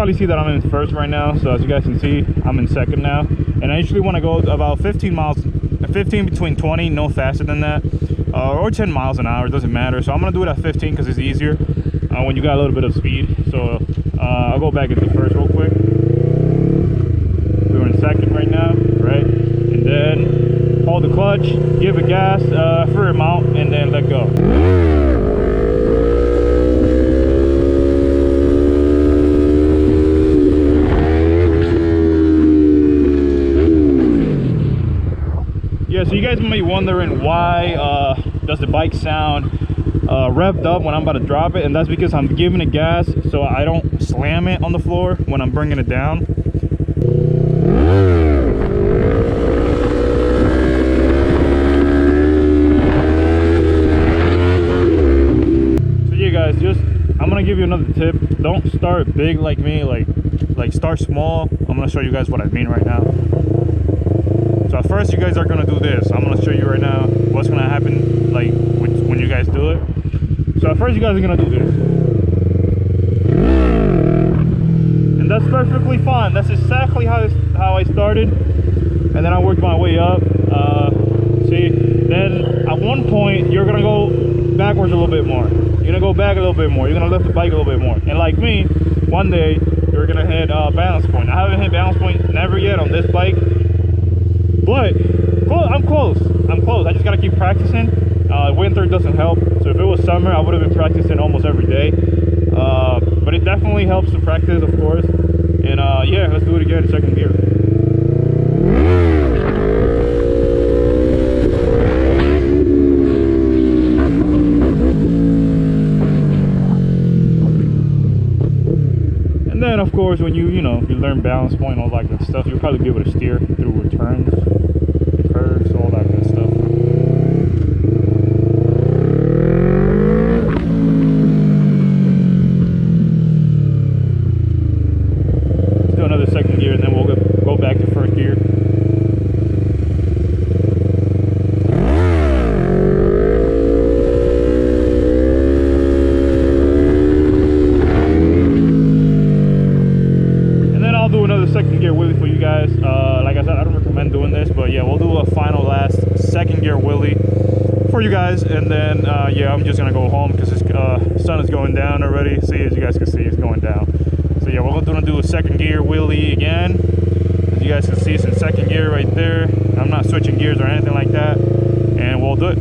probably see that I'm in first right now. So as you guys can see, I'm in second now. And I usually want to go about 15 miles, 15 between 20, no faster than that, or 10 miles an hour, it doesn't matter. So I'm gonna do it at 15 because it's easier when you got a little bit of speed. So I'll go back into first real quick. We're in second right now, right? And then hold the clutch, give it gas for a amount, and then let go. Yeah, so you guys might be wondering why does the bike sound revved up when I'm about to drop it, and that's because I'm giving it gas so I don't slam it on the floor when I'm bringing it down. So yeah guys, I'm gonna give you another tip. Don't start big like me, like start small. I'm gonna show you guys what I mean right now. So at first you guys are gonna do this. I'm gonna show you right now what's gonna happen like when you guys do it. So at first you guys are gonna do this. And that's perfectly fine. That's exactly how I started. And then I worked my way up. See, then at one point you're gonna go backwards a little bit more. You're gonna go back a little bit more. You're gonna lift the bike a little bit more. And like me, one day you're gonna hit balance point. I haven't hit balance point never yet on this bike. But I'm close. I just gotta keep practicing. Winter doesn't help. So if it was summer, I would have been practicing almost every day. But it definitely helps to practice, of course. And yeah, let's do it again in second gear. And then, of course, when you learn balance point and all that good stuff, you'll probably be able to steer through returns, curves, all that good stuff. Let's do another second gear and then we'll go back to first gear. Second gear wheelie for you guys. Like I said, I don't recommend doing this, but yeah, we'll do a final last second gear wheelie for you guys, and then yeah, I'm just gonna go home because the sun is going down already. See, as you guys can see, it's going down. So yeah, we're gonna do a second gear wheelie again. As you guys can see, it's in second gear right there. I'm not switching gears or anything like that, and we'll do it.